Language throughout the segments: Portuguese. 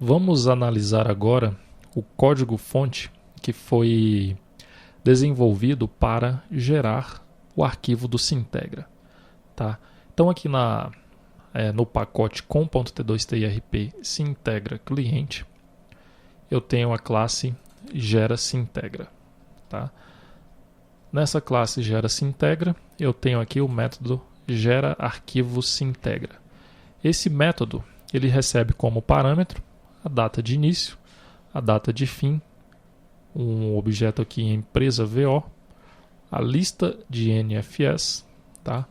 Vamos analisar agora o código-fonte que foi desenvolvido para gerar o arquivo do Sintegra. Tá? Então aqui no pacote com.t2TIRP Sintegra cliente, eu tenho a classe gera Sintegra. Tá? Nessa classe gera Sintegra, eu tenho aqui o método gera arquivo Sintegra. Esse método ele recebe como parâmetro a data de início, a data de fim, um objeto aqui em empresa VO, a lista de NFS, tá?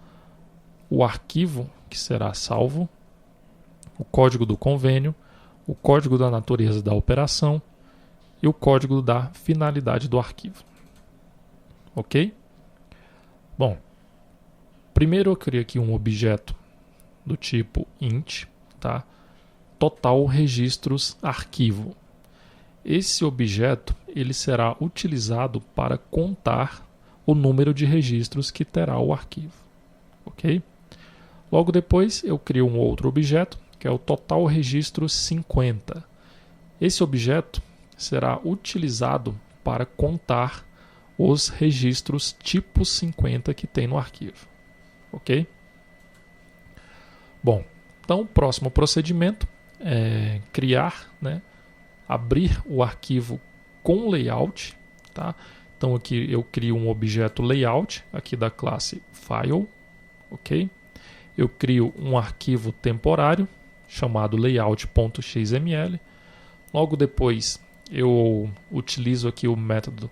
O arquivo que será salvo, o código do convênio, o código da natureza da operação e o código da finalidade do arquivo. Ok? Bom, primeiro eu criei aqui um objeto do tipo int, tá? Total registros arquivo. Esse objeto ele será utilizado para contar o número de registros que terá o arquivo. Ok? Logo depois eu crio um outro objeto que é o total registro 50. Esse objeto será utilizado para contar os registros tipo 50 que tem no arquivo. Ok? Bom, então o próximo procedimento é criar, abrir o arquivo com layout. Tá? Então aqui eu crio um objeto layout aqui da classe file. Ok? Eu crio um arquivo temporário chamado layout.xml. Logo depois eu utilizo aqui o método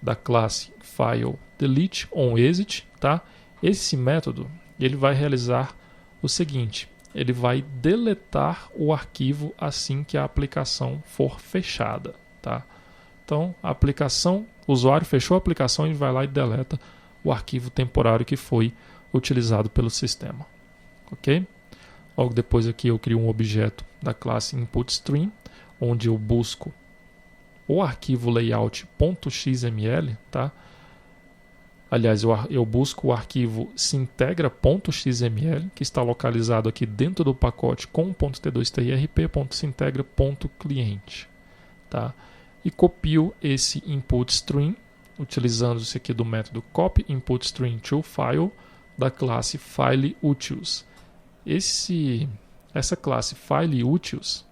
da classe file delete on exit, tá? Esse método ele vai realizar o seguinte: ele vai deletar o arquivo assim que a aplicação for fechada, tá? Então a aplicação, o usuário fechou a aplicação e vai lá e deleta o arquivo temporário que foi utilizado pelo sistema, ok? Logo depois aqui eu crio um objeto da classe inputStream, onde eu busco o arquivo layout.xml, tá? Aliás, eu busco o arquivo sintegra.xml, que está localizado aqui dentro do pacote com.t2TIRP.sintegra.cliente, tá? E copio esse inputStream, utilizando-se aqui do método copy inputStream to file da classe fileUtils. Essa classe fileUtils,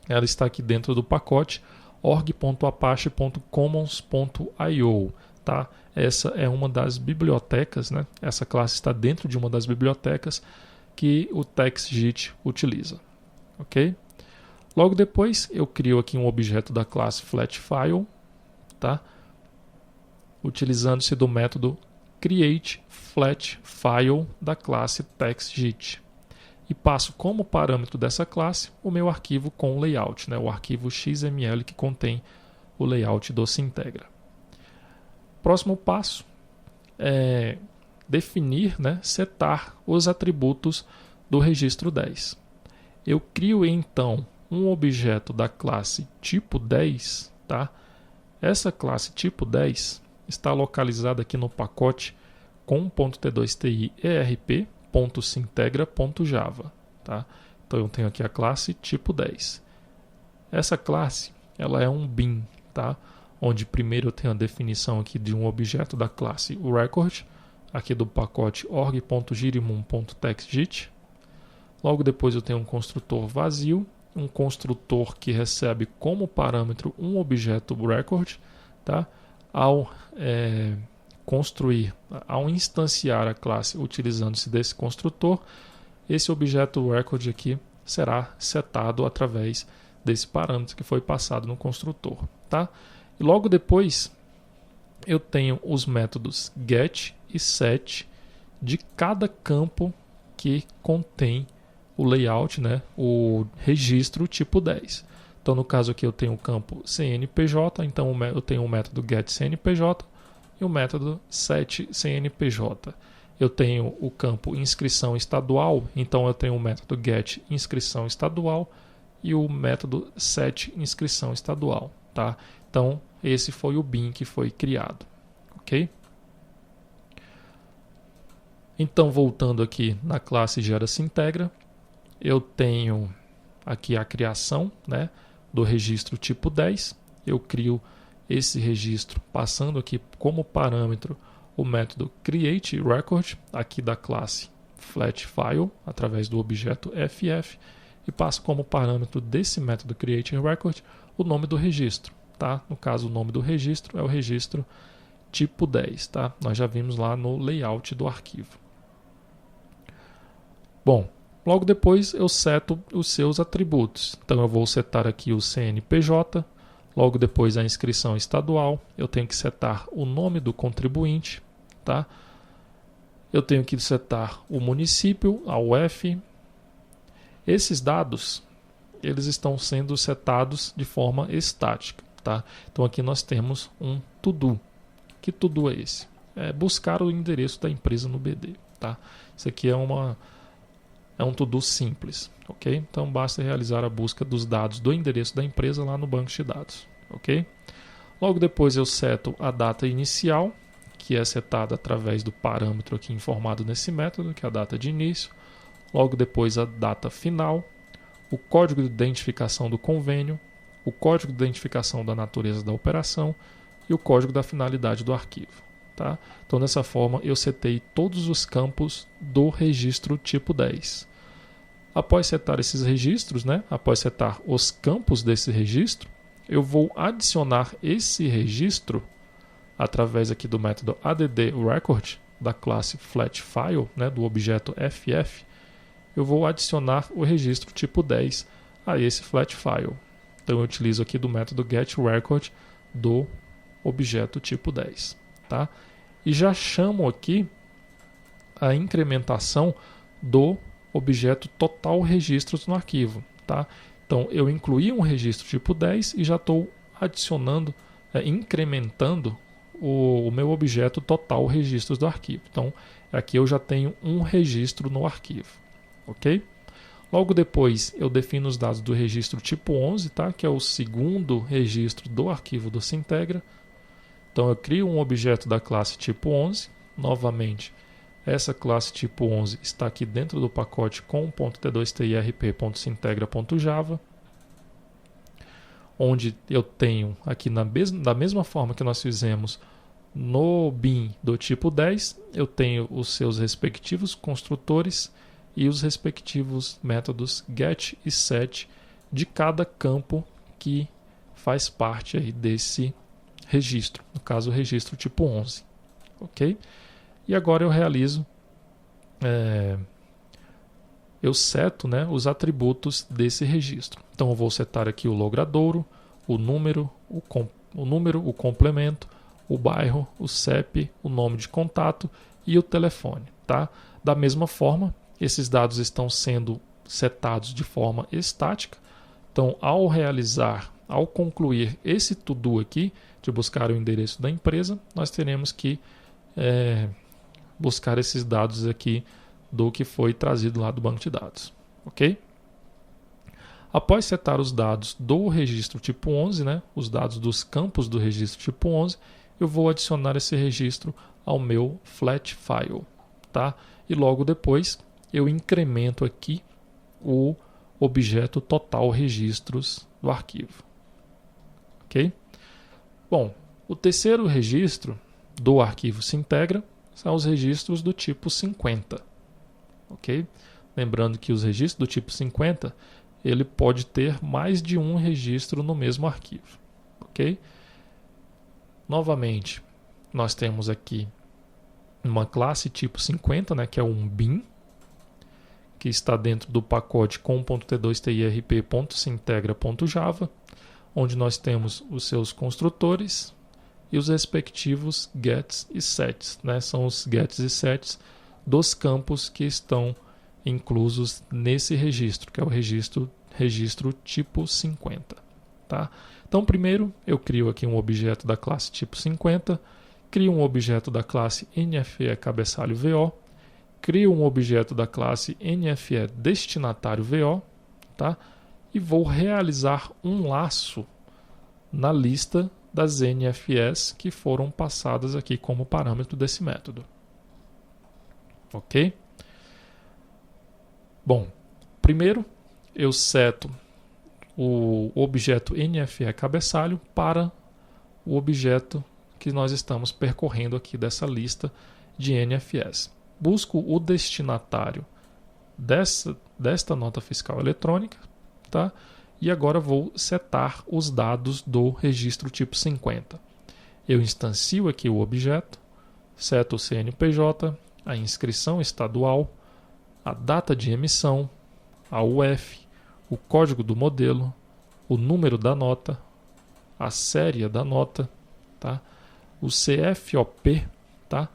ela está aqui dentro do pacote org.apache.commons.io, tá? Essa é uma das bibliotecas, Essa classe está dentro de uma das bibliotecas que o TextJIT utiliza, ok? Logo depois eu crio aqui um objeto da classe flatFile, tá? Utilizando-se do método createFlatFile da classe TextJIT. E passo como parâmetro dessa classe o meu arquivo com layout, o arquivo XML que contém o layout do Sintegra. Próximo passo é definir, setar os atributos do registro 10. Eu crio então um objeto da classe tipo 10, tá? Essa classe tipo 10 está localizada aqui no pacote com.t2TI-ERP.sintegra.java, tá? Então eu tenho aqui a classe tipo 10. Essa classe ela é um bin, tá? Onde primeiro eu tenho a definição aqui de um objeto da classe record, aqui do pacote org.girimum.textjit. Logo depois eu tenho um construtor vazio, um construtor que recebe como parâmetro um objeto record, tá? Ao instanciar a classe utilizando-se desse construtor, esse objeto record aqui será setado através desse parâmetro que foi passado no construtor, tá? E logo depois eu tenho os métodos get e set de cada campo que contém o layout, o registro tipo 10. Então no caso aqui eu tenho o campo CNPJ, então eu tenho o método getCNPJ e o método setCNPJ. Eu tenho o campo inscrição estadual, então eu tenho o método getInscrição estadual e o método setInscrição estadual, tá? Então esse foi o bin que foi criado, ok? Então voltando aqui na classe gera Sintegra, eu tenho aqui a criação, né, do registro tipo 10. Eu crio esse registro passando aqui como parâmetro o método createRecord, aqui da classe FlatFile, através do objeto FF, e passo como parâmetro desse método createRecord o nome do registro. Tá? No caso, o nome do registro é o registro tipo 10. Tá? Nós já vimos lá no layout do arquivo. Bom, logo depois eu seto os seus atributos. Então eu vou setar aqui o CNPJ, logo depois a inscrição estadual, eu tenho que setar o nome do contribuinte, tá? Eu tenho que setar o município, a UF. Esses dados, eles estão sendo setados de forma estática, tá? Então aqui nós temos um to-do. Que to-do é esse? É buscar o endereço da empresa no BD, tá? Isso aqui é um to-do simples, ok? Então basta realizar a busca dos dados do endereço da empresa lá no banco de dados, ok? Logo depois eu seto a data inicial, que é setada através do parâmetro aqui informado nesse método, que é a data de início. Logo depois a data final, o código de identificação do convênio, o código de identificação da natureza da operação e o código da finalidade do arquivo. Tá? Então, dessa forma, eu setei todos os campos do registro tipo 10. Após setar esses registros, né? Após setar os campos desse registro, eu vou adicionar esse registro através aqui do método addRecord da classe FlatFile, né? Do objeto FF. Eu vou adicionar o registro tipo 10 a esse FlatFile. Então, eu utilizo aqui do método getRecord do objeto tipo 10. Tá? E já chamo aqui a incrementação do objeto total registros no arquivo. Tá? Então, eu incluí um registro tipo 10 e já estou adicionando, incrementando o meu objeto total registros do arquivo. Então, aqui eu já tenho um registro no arquivo. Ok? Logo depois, eu defino os dados do registro tipo 11, tá? Que é o segundo registro do arquivo do Sintegra. Então, eu crio um objeto da classe tipo 11. Novamente, essa classe tipo 11 está aqui dentro do pacote com.t2tirp.sintegra.java, onde eu tenho aqui da mesma forma que nós fizemos no bin do tipo 10, eu tenho os seus respectivos construtores e os respectivos métodos get e set de cada campo que faz parte aí desse registro, no caso o registro tipo 11, ok? E agora eu realizo, eu seto, né, os atributos desse registro. Então eu vou setar aqui o logradouro, o número, o complemento, o bairro, o CEP, o nome de contato e o telefone, tá? Da mesma forma, esses dados estão sendo setados de forma estática. Então, ao concluir esse to-do aqui, de buscar o endereço da empresa, nós teremos que buscar esses dados aqui do que foi trazido lá do banco de dados. Ok? Após setar os dados do registro tipo 11, né, os dados dos campos do registro tipo 11, eu vou adicionar esse registro ao meu FlatFile. Tá? E logo depois eu incremento aqui o objeto total registros do arquivo. Ok? Bom, o terceiro registro do arquivo Sintegra são os registros do tipo 50. Ok? Lembrando que os registros do tipo 50 ele pode ter mais de um registro no mesmo arquivo. Ok? Novamente, nós temos aqui uma classe tipo 50, né, que é um bin, que está dentro do pacote com.t2tirp.sintegra.java, onde nós temos os seus construtores e os respectivos gets e sets, né? São os gets e sets dos campos que estão inclusos nesse registro, que é o registro tipo 50. Tá? Então, primeiro, eu crio aqui um objeto da classe tipo 50, crio um objeto da classe NFE cabeçalho VO, crio um objeto da classe NFE destinatário VO, tá? E vou realizar um laço na lista das NFEs que foram passadas aqui como parâmetro desse método. Ok? Bom, primeiro eu seto o objeto NFE cabeçalho para o objeto que nós estamos percorrendo aqui dessa lista de NFEs. Busco o destinatário desta nota fiscal eletrônica, tá? E agora vou setar os dados do registro tipo 50. Eu instancio aqui o objeto, seto o CNPJ, a inscrição estadual, a data de emissão, a UF, o código do modelo, o número da nota, a série da nota, tá? O CFOP, tá?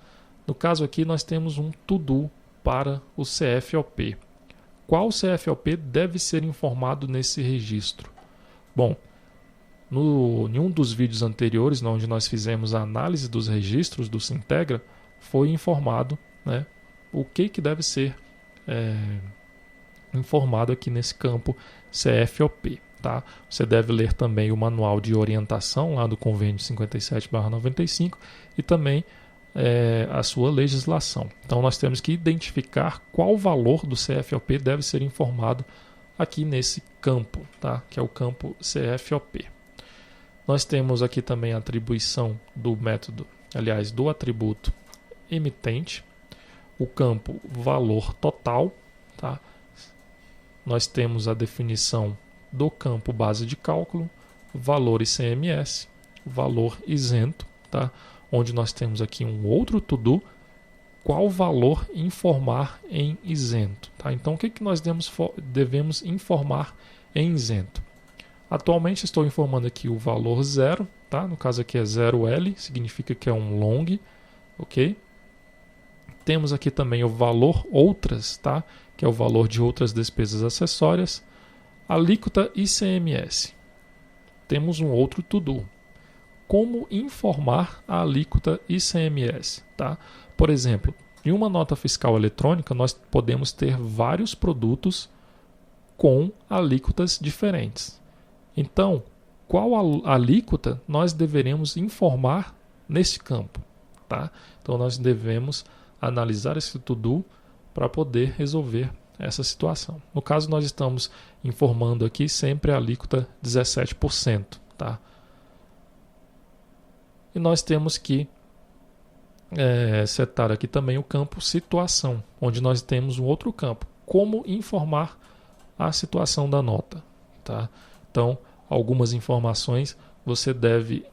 No caso aqui nós temos um to-do para o CFOP. Qual CFOP deve ser informado nesse registro? Bom, em um dos vídeos anteriores, onde nós fizemos a análise dos registros do Sintegra, foi informado, né, o que deve ser informado aqui nesse campo CFOP. Tá? Você deve ler também o manual de orientação lá do convênio 57/95 e também a sua legislação. Então nós temos que identificar qual valor do CFOP deve ser informado aqui nesse campo, tá? Que é o campo CFOP. Nós temos aqui também a atribuição do método, aliás, do atributo emitente, o campo valor total, tá? Nós temos a definição do campo base de cálculo, valor ICMS, valor isento, tá? Onde nós temos aqui um outro to-do, qual valor informar em isento. Tá? Então, o que nós devemos informar em isento? Atualmente estou informando aqui o valor 0, tá? No caso aqui é 0L, significa que é um long, ok? Temos aqui também o valor outras, tá? Que é o valor de outras despesas acessórias, alíquota ICMS. Temos um outro to-do. Como informar a alíquota ICMS, tá? Por exemplo, em uma nota fiscal eletrônica, nós podemos ter vários produtos com alíquotas diferentes. Então, qual alíquota nós deveremos informar nesse campo, tá? Então, nós devemos analisar esse to-do para poder resolver essa situação. No caso, nós estamos informando aqui sempre a alíquota 17%, tá? E nós temos que setar aqui também o campo situação, onde nós temos um outro campo, como informar a situação da nota, tá? Então, algumas informações você deve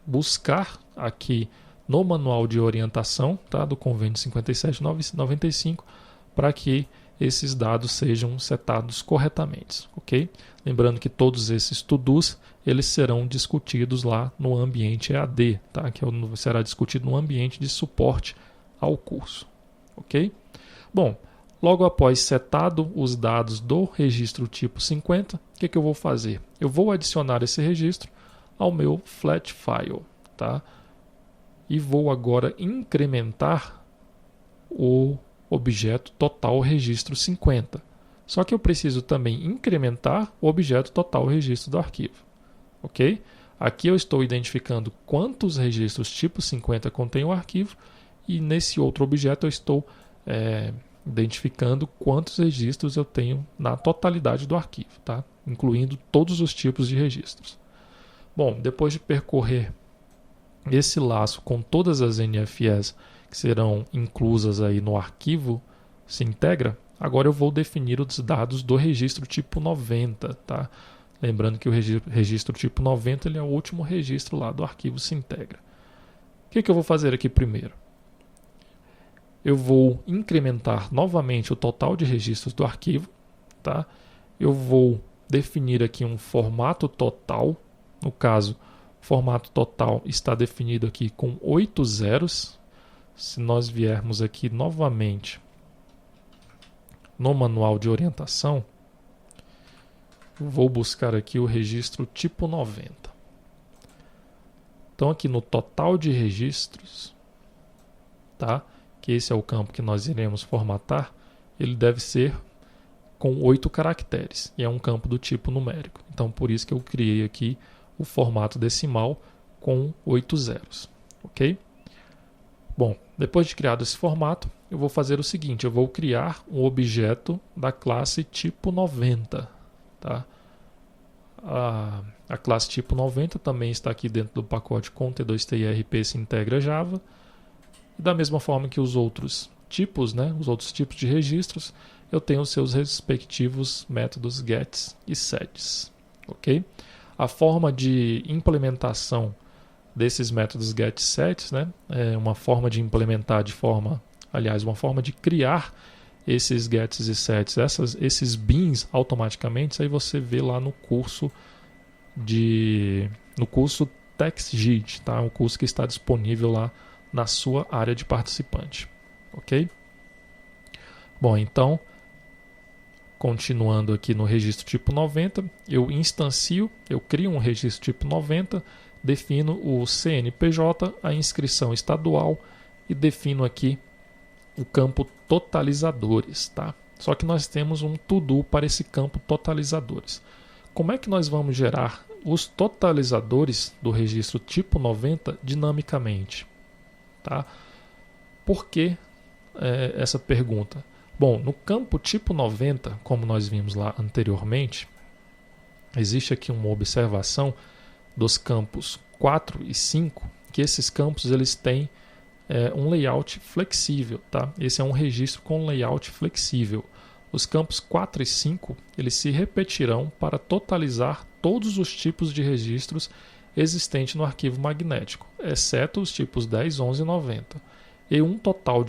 buscar aqui no manual de orientação, tá? Do convênio 57/95, para que esses dados sejam setados corretamente, ok? Lembrando que todos esses to-dos eles serão discutidos lá no ambiente EAD, tá? Que será discutido no ambiente de suporte ao curso, ok? Bom, logo após setado os dados do registro tipo 50, o que eu vou fazer? Eu vou adicionar esse registro ao meu flat file, tá? E vou agora incrementar o objeto total registro 50. Só que eu preciso também incrementar o objeto total registro do arquivo. Ok? Aqui eu estou identificando quantos registros tipo 50 contém o arquivo e nesse outro objeto eu estou identificando quantos registros eu tenho na totalidade do arquivo, tá? Incluindo todos os tipos de registros. Bom, depois de percorrer esse laço com todas as NFEs que serão inclusas aí no arquivo Sintegra, agora eu vou definir os dados do registro tipo 90, tá? Lembrando que o registro tipo 90 ele é o último registro lá do arquivo Sintegra. O que eu vou fazer aqui primeiro? Eu vou incrementar novamente o total de registros do arquivo, tá? Eu vou definir aqui um formato total. No caso, o formato total está definido aqui com 8 zeros. Se nós viermos aqui novamente no manual de orientação, vou buscar aqui o registro tipo 90. Então aqui no total de registros, tá? Que esse é o campo que nós iremos formatar, ele deve ser com 8 caracteres e é um campo do tipo numérico. Então por isso que eu criei aqui o formato decimal com 8 zeros, ok? Bom, depois de criado esse formato, eu vou fazer o seguinte, eu vou criar um objeto da classe tipo 90, tá? A classe tipo 90 também está aqui dentro do pacote com T2TIRP se integra Java. E da mesma forma que os outros tipos, né, os outros tipos de registros, eu tenho os seus respectivos métodos gets e sets. Ok? A forma de implementação desses métodos get e sets, né, é uma forma de implementar uma forma de criar esses gets e sets, esses beans automaticamente, isso aí você vê lá no curso TextGIT, tá? O curso que está disponível lá na sua área de participante, ok? Bom, então, continuando aqui no registro tipo 90, eu crio um registro tipo 90, defino o CNPJ, a inscrição estadual e defino aqui o campo totalizadores, tá? Só que nós temos um to-do para esse campo totalizadores. Como é que nós vamos gerar os totalizadores do registro tipo 90 dinamicamente? Tá? Por que essa pergunta? Bom, no campo tipo 90, como nós vimos lá anteriormente, existe aqui uma observação dos campos 4 e 5, que esses campos eles têm um layout flexível. Tá? Esse é um registro com layout flexível. Os campos 4 e 5 eles se repetirão para totalizar todos os tipos de registros existentes no arquivo magnético, exceto os tipos 10, 11 e 90, e um total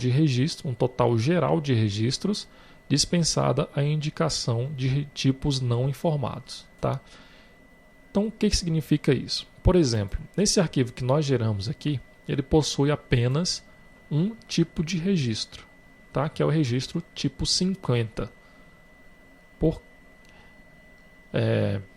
geral de registros, dispensada a indicação de tipos não informados. Tá? Então, o que significa isso? Por exemplo, nesse arquivo que nós geramos aqui, ele possui apenas um tipo de registro, tá? Que é o registro tipo 50.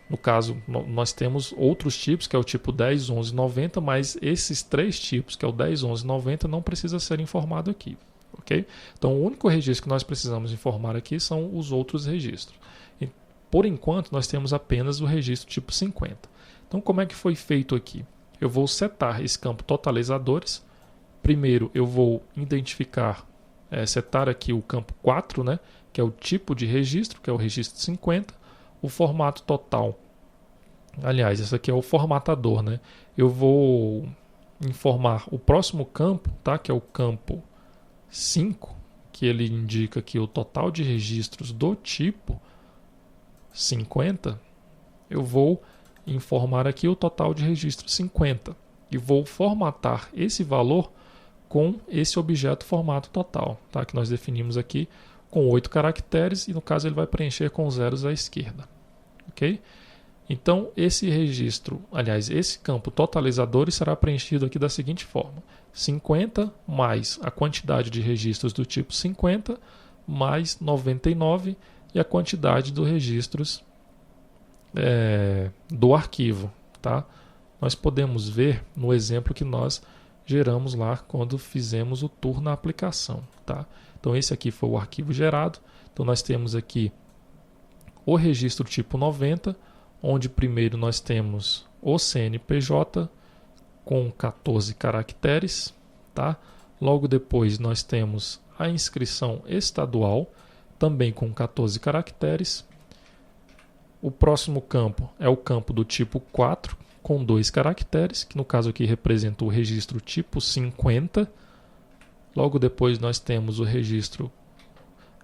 No caso, nós temos outros tipos, que é o tipo 10, 11 e 90, mas esses três tipos, que é o 10, 11 e 90, não precisa ser informado aqui. Okay? Então, o único registro que nós precisamos informar aqui são os outros registros. E, por enquanto, nós temos apenas o registro tipo 50. Então, como é que foi feito aqui? Eu vou setar esse campo totalizadores. Primeiro, eu vou setar aqui o campo 4, né, que é o tipo de registro, que é o registro 50. O formato total. Aliás, esse aqui é o formatador, né? Eu vou informar o próximo campo, tá, que é o campo 5, que ele indica aqui o total de registros do tipo 50. Eu vou informar aqui o total de registro 50 e vou formatar esse valor com esse objeto formato total, tá? Que nós definimos aqui com 8 caracteres e no caso ele vai preencher com zeros à esquerda, ok? Então esse campo totalizadores será preenchido aqui da seguinte forma: 50 mais a quantidade de registros do tipo 50 mais 99 e a quantidade de registros do arquivo, tá? Nós podemos ver no exemplo que nós geramos lá quando fizemos o tour na aplicação, tá? Então esse aqui foi o arquivo gerado. Então nós temos aqui o registro tipo 90, onde primeiro nós temos o CNPJ com 14 caracteres, tá? Logo depois nós temos a inscrição estadual, também com 14 caracteres. O próximo campo é o campo do tipo 4, com 2 caracteres, que no caso aqui representa o registro tipo 50. Logo depois nós temos o registro,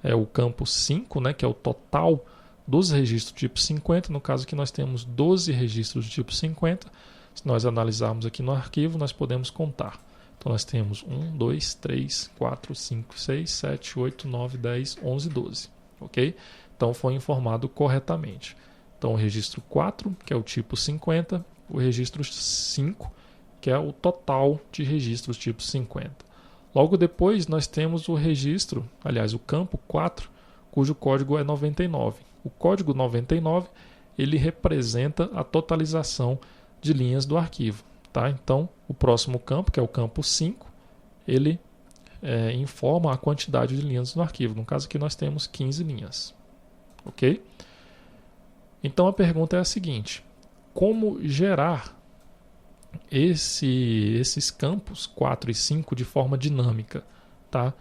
o campo 5, né, que é o total dos registros tipo 50. No caso aqui nós temos 12 registros do tipo 50. Se nós analisarmos aqui no arquivo, nós podemos contar. Então nós temos 1, 2, 3, 4, 5, 6, 7, 8, 9, 10, 11, 12. Ok? Então foi informado corretamente. Então o registro 4, que é o tipo 50, o registro 5, que é o total de registros tipo 50. Logo depois nós temos o campo 4, cujo código é 99. O código 99 ele representa a totalização de linhas do arquivo. Tá? Então o próximo campo, que é o campo 5, ele informa a quantidade de linhas no arquivo. No caso aqui nós temos 15 linhas. Ok? Então a pergunta é a seguinte: como gerar esses campos 4 e 5 de forma dinâmica? Tá?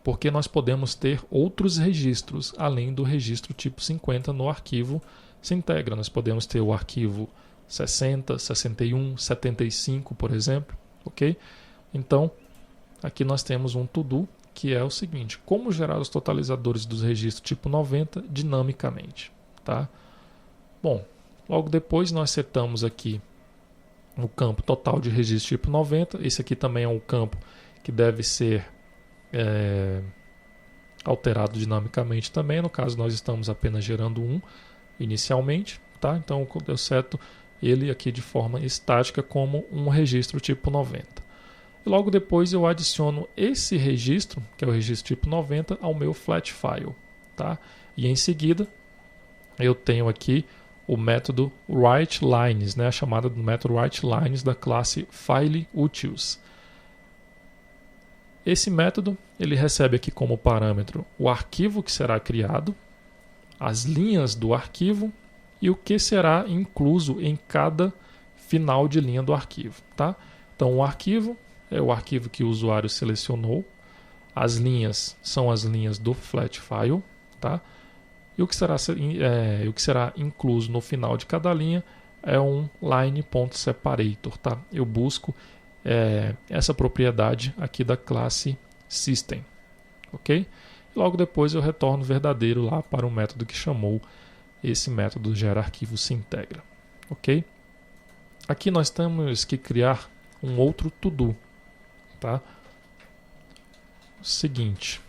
Porque nós podemos ter outros registros além do registro tipo 50 no arquivo Sintegra. Nós podemos ter o arquivo 60, 61, 75, por exemplo, ok? Então, aqui nós temos um to-do que é o seguinte: como gerar os totalizadores dos registros tipo 90 dinamicamente, tá? Bom, logo depois nós setamos aqui no campo total de registro tipo 90. Esse aqui também é um campo que deve ser alterado dinamicamente também. No caso, nós estamos apenas gerando um inicialmente, tá? Então eu seto ele aqui de forma estática como um registro tipo 90. E logo depois eu adiciono esse registro, que é o registro tipo 90, ao meu flat file, tá? E em seguida eu tenho aqui o método writeLines, né? A chamada do método writeLines da classe FileUtils. Esse método ele recebe aqui como parâmetro o arquivo que será criado, as linhas do arquivo e o que será incluso em cada final de linha do arquivo, tá? Então o arquivo é o arquivo que o usuário selecionou, as linhas são as linhas do flat file, tá? E o que será incluso no final de cada linha é um line.separator, tá? Eu busco essa propriedade aqui da classe System, ok? E logo depois eu retorno verdadeiro lá para o método que chamou esse método geraArquivo Sintegra, ok? Aqui nós temos que criar um outro to-do, tá? Seguinte: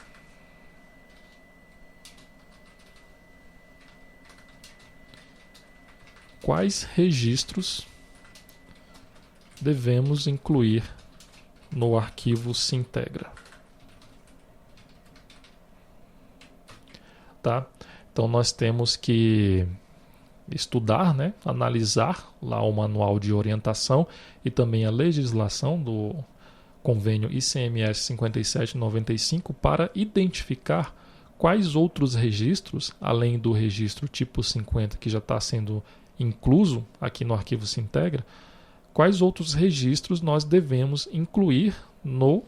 quais registros devemos incluir no arquivo Sintegra? Tá? Então nós temos que estudar, né, analisar lá o manual de orientação e também a legislação do convênio ICMS 5795 para identificar quais outros registros, além do registro tipo 50 que já está sendo incluso aqui no arquivo Sintegra, quais outros registros nós devemos incluir no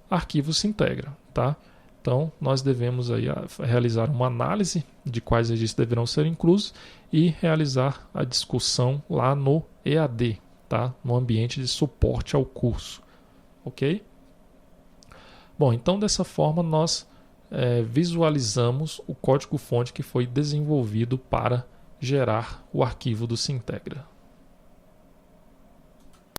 arquivo Sintegra, tá? Então, nós devemos aí realizar uma análise de quais registros deverão ser inclusos e realizar a discussão lá no EAD, tá? No ambiente de suporte ao curso, ok? Bom, então dessa forma nós visualizamos o código-fonte que foi desenvolvido para gerar o arquivo do Sintegra.